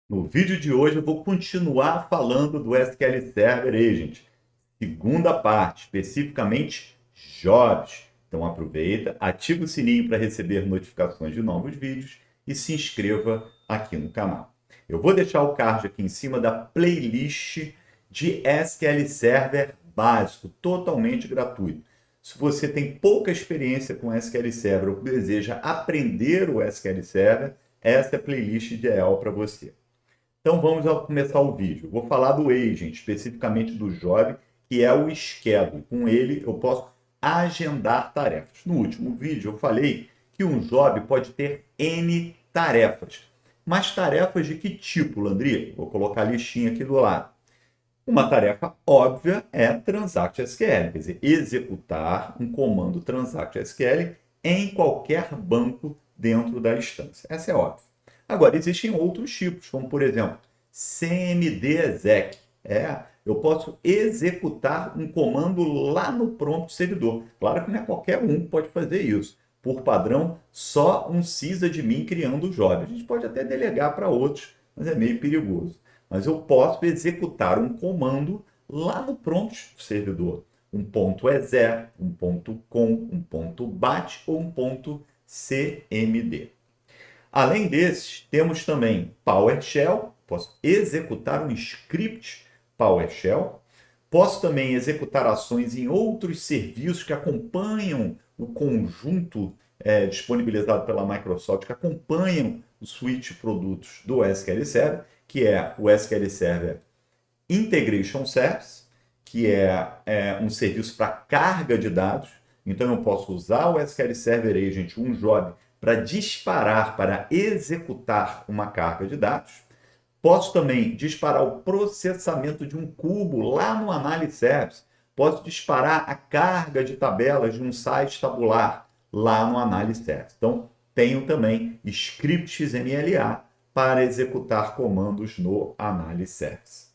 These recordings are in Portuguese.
No vídeo de hoje eu vou continuar falando do SQL Server Agent, segunda parte, especificamente jobs. Então aproveita, ativa o sininho para receber notificações de novos vídeos e se inscreva aqui no canal. Eu vou deixar o card aqui em cima da playlist de SQL Server básico, totalmente gratuito. Se você tem pouca experiência com SQL Server ou deseja aprender o SQL Server, essa é a playlist ideal para você. Então vamos começar o vídeo. Vou falar do agent, especificamente do job, que é o schedule. Com ele eu posso agendar tarefas. No último vídeo eu falei que um job pode ter N tarefas. Mas tarefas de que tipo, Landry? Vou colocar a listinha aqui do lado. Uma tarefa óbvia é transact SQL, quer dizer, executar um comando transact SQL em qualquer banco dentro da instância. Essa é óbvia. Agora, existem outros tipos, como por exemplo, cmd exec. Eu posso executar um comando lá no prompt servidor. Claro que não é qualquer um que pode fazer isso. Por padrão, só um sysadmin criando o job. A gente pode até delegar para outros, mas é meio perigoso. Mas eu posso executar um comando lá no prompt do servidor. Um ponto .exe, um ponto .com, um ponto .bat ou um ponto .cmd. Além desses, temos também PowerShell. Posso executar um script PowerShell. Posso também executar ações em outros serviços que acompanham o conjunto disponibilizado pela Microsoft, que acompanham o suite de produtos do SQL Server, que é o SQL Server Integration Service, que é um serviço para carga de dados. Então eu posso usar o SQL Server Agent, um job, para disparar, para executar uma carga de dados. Posso também disparar o processamento de um cubo lá no Analysis Service. Posso disparar a carga de tabelas de um site tabular lá no Analysis Service. Então, tenho também script XMLA para executar comandos no Analysis Service.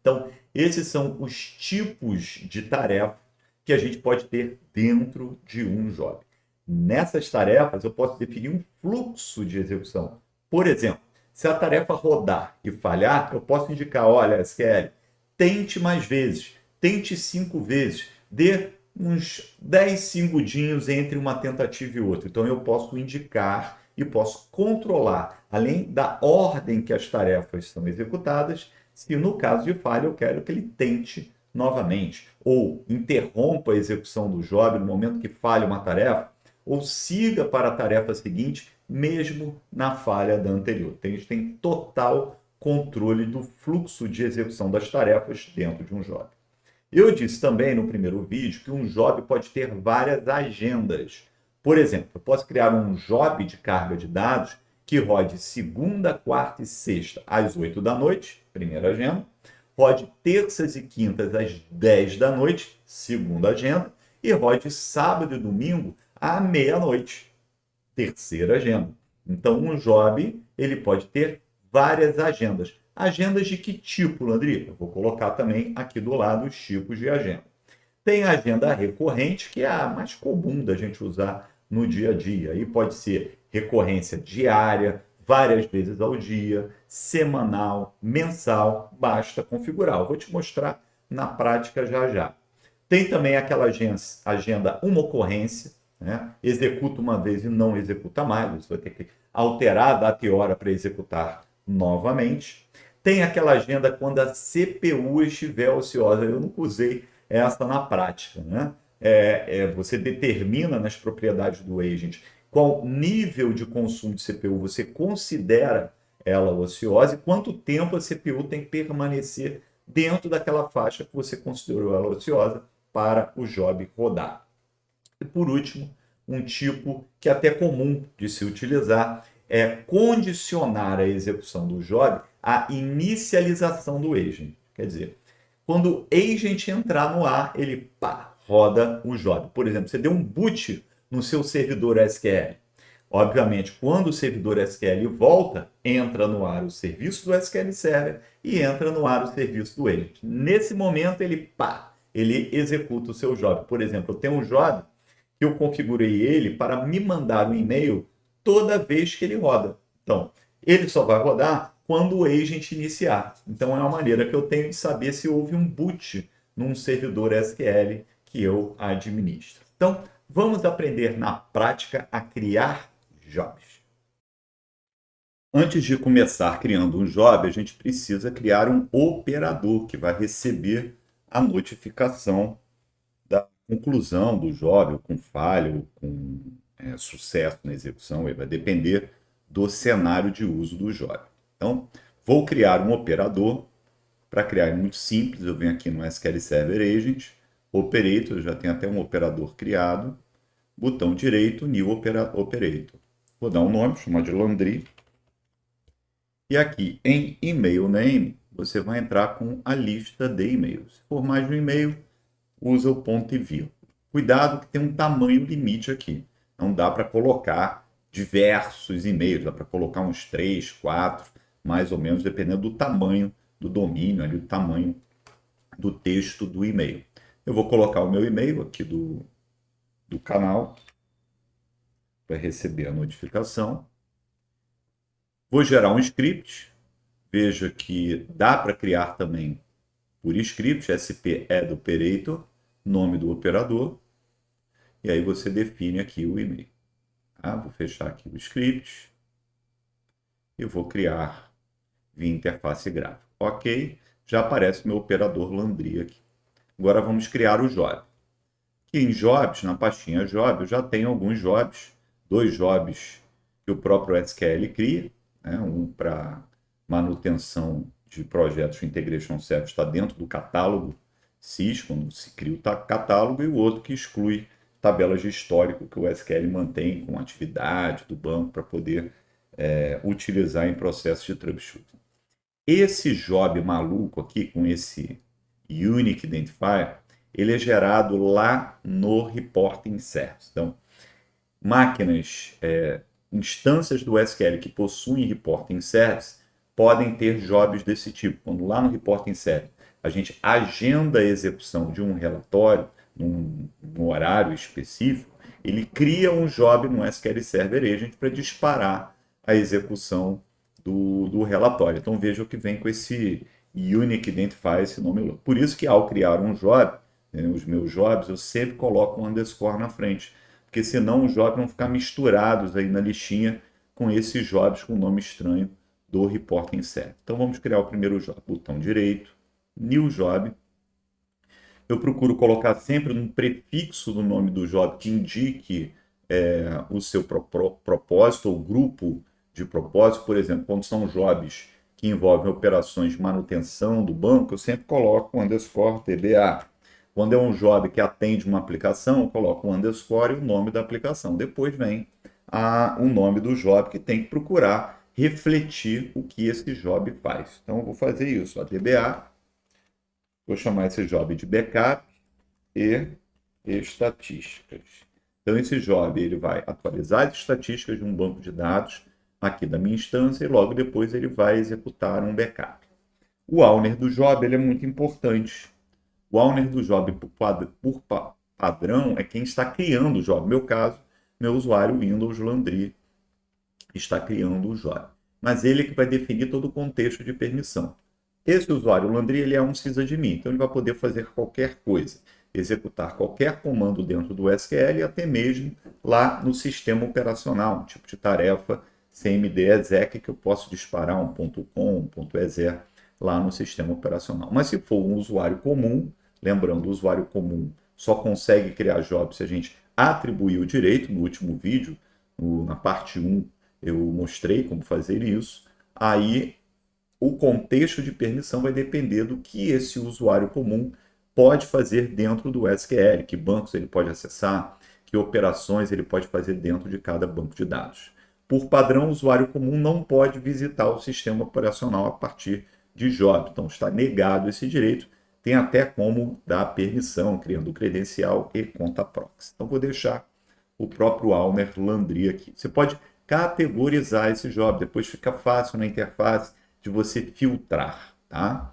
Então, esses são os tipos de tarefa que a gente pode ter dentro de um job. Nessas tarefas, eu posso definir um fluxo de execução. Por exemplo, se a tarefa rodar e falhar, eu posso indicar, olha, SQL, tente mais vezes, tente 5 vezes, dê uns 10 segundinhos entre uma tentativa e outra. Então, eu posso indicar e posso controlar, além da ordem que as tarefas são executadas, se no caso de falha eu quero que ele tente novamente, ou interrompa a execução do job no momento que falha uma tarefa, ou siga para a tarefa seguinte, mesmo na falha da anterior. A gente tem total controle do fluxo de execução das tarefas dentro de um job. Eu disse também no primeiro vídeo que um job pode ter várias agendas. Por exemplo, eu posso criar um job de carga de dados que rode segunda, quarta e sexta às 8 da noite, primeira agenda, rode terças e quintas às 10 da noite, segunda agenda, e rode sábado e domingo à meia-noite, terceira agenda. Então, um job ele pode ter várias agendas. Agendas de que tipo, Landry? Eu vou colocar também aqui do lado os tipos de agenda. Tem a agenda recorrente, que é a mais comum da gente usar no dia a dia. Aí pode ser recorrência diária, várias vezes ao dia, semanal, mensal, basta configurar. Eu vou te mostrar na prática já já. Tem também aquela agenda uma ocorrência, né? Executa uma vez e não executa mais, você vai ter que alterar a data e hora para executar novamente. Tem aquela agenda quando a CPU estiver ociosa. Eu nunca usei essa na prática, né? Você determina nas propriedades do agent qual nível de consumo de CPU você considera ela ociosa e quanto tempo a CPU tem que permanecer dentro daquela faixa que você considerou ela ociosa para o job rodar. E por último, um tipo que é até comum de se utilizar é condicionar a execução do job à inicialização do agent. Quer dizer, quando o agent entrar no ar, ele roda o job. Por exemplo, você deu um boot no seu servidor SQL. Obviamente, quando o servidor SQL volta, entra no ar o serviço do SQL Server e entra no ar o serviço do agent. Nesse momento, ele executa o seu job. Por exemplo, eu tenho um job que eu configurei ele para me mandar um e-mail toda vez que ele roda. Então, ele só vai rodar quando o agent iniciar. Então, é uma maneira que eu tenho de saber se houve um boot num servidor SQL que eu administro. Então, vamos aprender na prática a criar jobs. Antes de começar criando um job, a gente precisa criar um operador que vai receber a notificação da conclusão do job, ou com falha, ou com sucesso na execução. Ele vai depender do cenário de uso do job. Então, vou criar um operador. Para criar é muito simples, eu venho aqui no SQL Server Agent, Operator, já tem até um operador criado, botão direito, New Operator. Vou dar um nome, chamar de Landry. E aqui em Email Name, você vai entrar com a lista de e-mails. Se for mais de um e-mail, usa o ponto e vírgula. Cuidado que tem um tamanho limite aqui. Não dá para colocar diversos e-mails, dá para colocar uns 3, 4, mais ou menos, dependendo do tamanho do domínio, ali, do tamanho do texto do e-mail. Eu vou colocar o meu e-mail aqui do canal para receber a notificação. Vou gerar um script. Veja que dá para criar também por script, SP add operator, nome do operador. E aí você define aqui o e-mail. Tá? Vou fechar aqui o script. E vou criar via interface gráfica. Ok, já aparece meu operador Landry aqui. Agora vamos criar o job. Aqui em jobs, na pastinha job, eu já tenho alguns jobs, 2 jobs que o próprio SQL cria, né? Um para manutenção de projetos de Integration Service está dentro do catálogo SIS, quando se cria o catálogo, e o outro que exclui tabelas de histórico que o SQL mantém com atividade do banco para poder utilizar em processos de troubleshooting. Esse job maluco aqui, com esse Unique Identifier, ele é gerado lá no Reporting Service. Então, máquinas, instâncias do SQL que possuem Reporting Service podem ter jobs desse tipo. Quando lá no Reporting Service a gente agenda a execução de um relatório num horário específico, ele cria um job no SQL Server Agent para disparar a execução do relatório. Então vejam que vem com esse Unique Identifier, esse nome. Por isso que ao criar um job, os meus jobs, eu sempre coloco um underscore na frente, porque senão os jobs vão ficar misturados aí na listinha com esses jobs com nome estranho do Reporting Service. Então vamos criar o primeiro job. Botão direito, New Job. Eu procuro colocar sempre um prefixo do nome do job que indique o seu propósito ou grupo de propósito. Por exemplo, quando são jobs que envolvem operações de manutenção do banco, eu sempre coloco um underscore DBA. Quando é um job que atende uma aplicação, eu coloco um underscore e o nome da aplicação. Depois vem o nome do job, que tem que procurar refletir o que esse job faz. Então, eu vou fazer isso, DBA. Vou chamar esse job de backup e estatísticas. Então, esse job ele vai atualizar as estatísticas de um banco de dados aqui da minha instância e logo depois ele vai executar um backup. O owner do job ele é muito importante. O owner do job, por padrão, é quem está criando o job. No meu caso, meu usuário Windows Landry está criando o job. Mas ele que vai definir todo o contexto de permissão. Esse usuário Landry ele é um sysadmin, então ele vai poder fazer qualquer coisa, executar qualquer comando dentro do SQL e até mesmo lá no sistema operacional, um tipo de tarefa cmd exec que eu posso disparar um .com, um .exe lá no sistema operacional. Mas se for um usuário comum, lembrando, o usuário comum só consegue criar jobs se a gente atribuir o direito. No último vídeo, na parte 1, eu mostrei como fazer isso. Aí o contexto de permissão vai depender do que esse usuário comum pode fazer dentro do SQL, que bancos ele pode acessar, que operações ele pode fazer dentro de cada banco de dados. Por padrão, o usuário comum não pode visitar o sistema operacional a partir de job, então está negado esse direito. Tem até como dar permissão, criando credencial e conta proxy. Então vou deixar o próprio owner Landry aqui. Você pode categorizar esse job, depois fica fácil na interface de você filtrar, tá?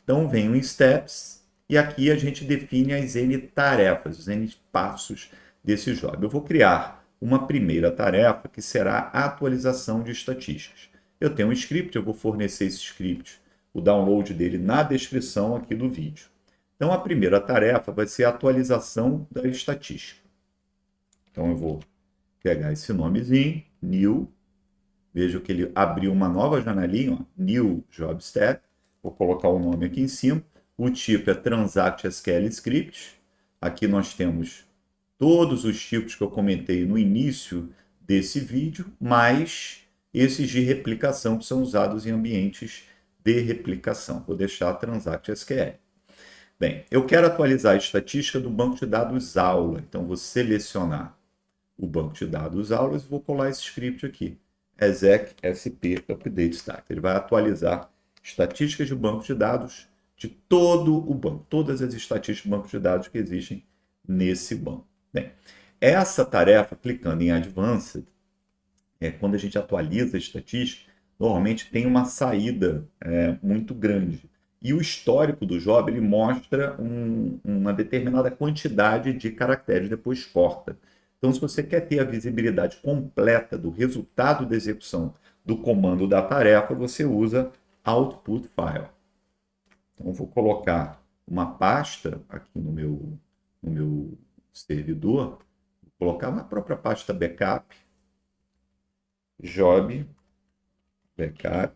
Então vem o steps e aqui a gente define as N tarefas, os N passos desse job. Eu vou criar uma primeira tarefa que será a atualização de estatísticas. Eu tenho um script, eu vou fornecer esse script, o download dele na descrição aqui do vídeo. Então, a primeira tarefa vai ser a atualização da estatística. Então, eu vou pegar esse nomezinho, new. Vejo que ele abriu uma nova janelinha, ó, new job stat. Vou colocar o nome aqui em cima. O tipo é transact SQL script. Aqui nós temos todos os tipos que eu comentei no início desse vídeo, mais esses de replicação que são usados em ambientes de replicação. Vou deixar transact SQL. Bem, eu quero atualizar a estatística do banco de dados aula. Então, vou selecionar o banco de dados aulas e vou colar esse script aqui. exec sp update stat. Ele vai atualizar estatísticas de banco de dados de todo o banco, todas as estatísticas de banco de dados que existem nesse banco. Bem, essa tarefa, clicando em Advanced, quando a gente atualiza a estatística, normalmente tem uma saída muito grande. E o histórico do job ele mostra uma determinada quantidade de caracteres, depois corta. Então, se você quer ter a visibilidade completa do resultado da execução do comando da tarefa, você usa output file. Então, vou colocar uma pasta aqui no meu servidor, vou colocar na própria pasta backup, job, backup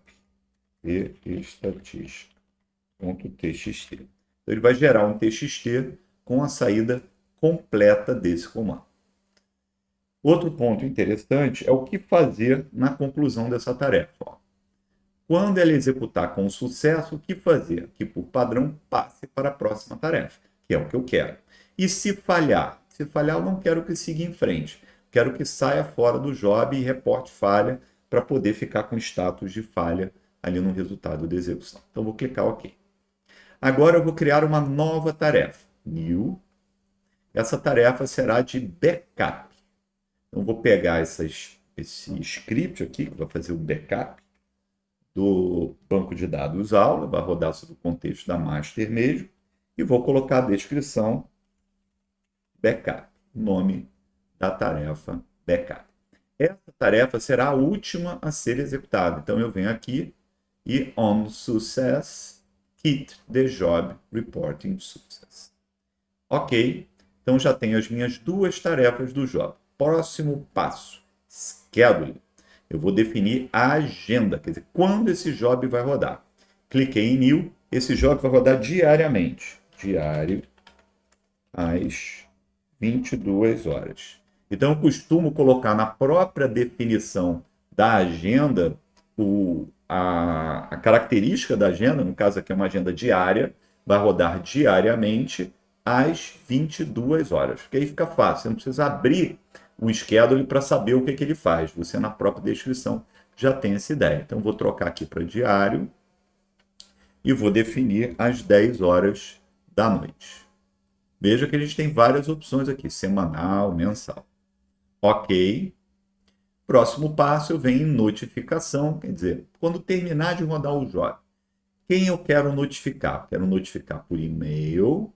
e estatística.txt. Então, ele vai gerar um TXT com a saída completa desse comando. Outro ponto interessante é o que fazer na conclusão dessa tarefa. Quando ela executar com sucesso, o que fazer? Que, por padrão, passe para a próxima tarefa, que é o que eu quero. E se falhar? Se falhar, eu não quero que siga em frente. Quero que saia fora do job e reporte falha para poder ficar com status de falha ali no resultado da execução. Então, vou clicar OK. Agora, eu vou criar uma nova tarefa. New. Essa tarefa será de backup. Então, vou pegar esse script aqui, que vai fazer o backup do banco de dados aula, vai rodar sobre o contexto da master mesmo, e vou colocar a descrição backup, nome da tarefa backup. Essa tarefa será a última a ser executada. Então, eu venho aqui e on success, hit the job reporting success. Ok, então já tenho as minhas duas tarefas do job. Próximo passo, schedule. Eu vou definir a agenda, quer dizer, quando esse job vai rodar. Cliquei em New, esse job vai rodar diariamente. Diário, às 22 horas. Então, eu costumo colocar na própria definição da agenda a característica da agenda, no caso aqui é uma agenda diária, vai rodar diariamente às 22 horas. Porque aí fica fácil, você não precisa abrir o schedule para saber o que ele faz. Você, na própria descrição, já tem essa ideia. Então, vou trocar aqui para diário e vou definir às 10 horas da noite. Veja que a gente tem várias opções aqui, semanal, mensal. Ok. Próximo passo, eu venho em notificação, quer dizer, quando terminar de rodar o job, quem eu quero notificar? Quero notificar por e-mail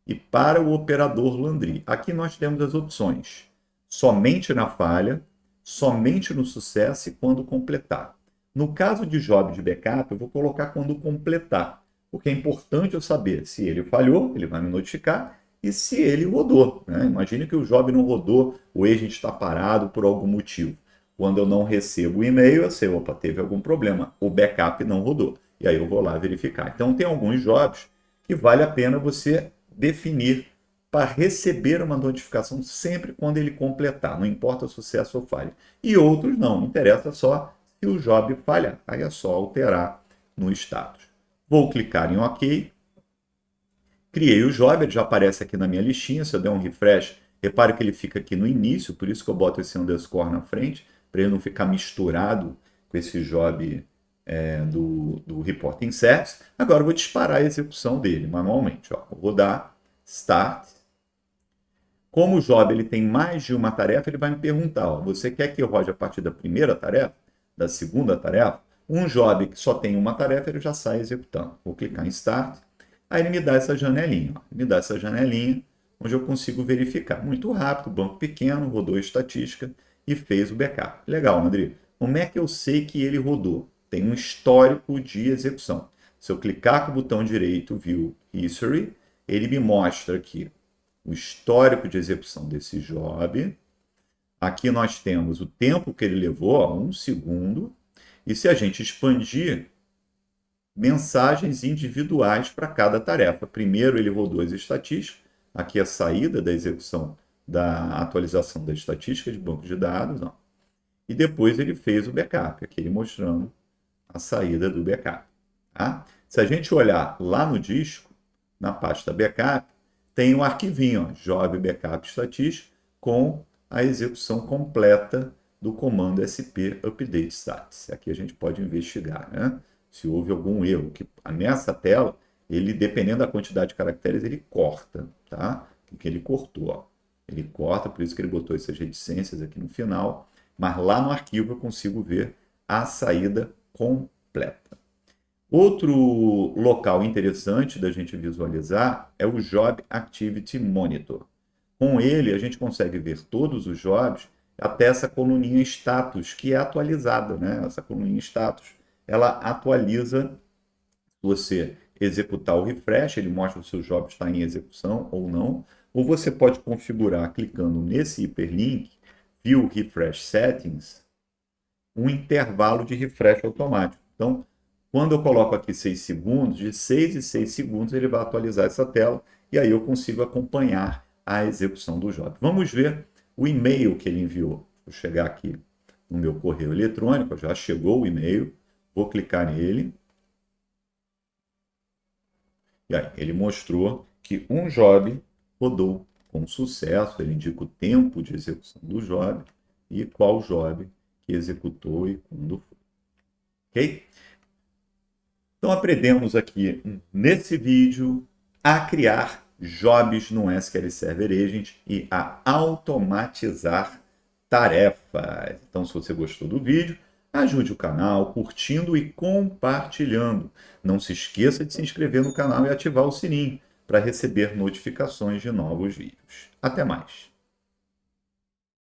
e para o operador Landry. Aqui nós temos as opções. Somente na falha, somente no sucesso e quando completar. No caso de job de backup, eu vou colocar quando completar, porque é importante eu saber se ele falhou, ele vai me notificar, e se ele rodou. Né? Imagine que o job não rodou, o agent está parado por algum motivo. Quando eu não recebo o e-mail, eu sei, opa, teve algum problema, o backup não rodou. E aí eu vou lá verificar. Então, tem alguns jobs que vale a pena você definir para receber uma notificação sempre quando ele completar, não importa sucesso ou falha. E outros não interessa só se o job falhar, aí é só alterar no status. Vou clicar em OK, criei o job, ele já aparece aqui na minha listinha, se eu der um refresh, repare que ele fica aqui no início, por isso que eu boto esse underscore na frente, para ele não ficar misturado com esse job do Reporting Service. Agora eu vou disparar a execução dele manualmente. Ó. Vou dar Start. Como o job ele tem mais de uma tarefa, ele vai me perguntar, ó, você quer que eu rode a partir da primeira tarefa, da segunda tarefa? Um job que só tem uma tarefa, ele já sai executando. Vou clicar em Start, aí ele me dá essa janelinha. Ó, me dá essa janelinha onde eu consigo verificar. Muito rápido, banco pequeno, rodou a estatística e fez o backup. Legal, André. Como é que eu sei que ele rodou? Tem um histórico de execução. Se eu clicar com o botão direito, View History, ele me mostra aqui o histórico de execução desse job. Aqui nós temos o tempo que ele levou, ó, 1 segundo. E se a gente expandir, mensagens individuais para cada tarefa. Primeiro ele rodou as estatísticas, aqui a saída da execução da atualização da estatística de banco de dados, ó. E depois ele fez o backup, aqui ele mostrando a saída do backup. Tá? Se a gente olhar lá no disco, na pasta backup, tem um arquivinho, ó, job backup estatística, com a execução completa do comando sp update status. Aqui a gente pode investigar, né? Se houve algum erro, que nessa tela, ele, dependendo da quantidade de caracteres, ele corta, tá? O que ele cortou, ó. Ele corta, por isso que ele botou essas reticências aqui no final, mas lá no arquivo eu consigo ver a saída completa. Outro local interessante da gente visualizar é o Job Activity Monitor. Com ele, a gente consegue ver todos os jobs até essa coluninha status, que é atualizada, né? Essa coluninha status, ela atualiza, se você executar o refresh, ele mostra se o job está em execução ou não, ou você pode configurar, clicando nesse hiperlink, View Refresh Settings, um intervalo de refresh automático. Então, quando eu coloco aqui 6 segundos, de 6 em 6 segundos ele vai atualizar essa tela e aí eu consigo acompanhar a execução do job. Vamos ver o e-mail que ele enviou. Vou chegar aqui no meu correio eletrônico, já chegou o e-mail, vou clicar nele. E aí, ele mostrou que um job rodou com sucesso, ele indica o tempo de execução do job e qual job que executou e quando foi. Ok? Então, aprendemos aqui nesse vídeo a criar jobs no SQL Server Agent e a automatizar tarefas. Então, se você gostou do vídeo, ajude o canal curtindo e compartilhando. Não se esqueça de se inscrever no canal e ativar o sininho para receber notificações de novos vídeos. Até mais!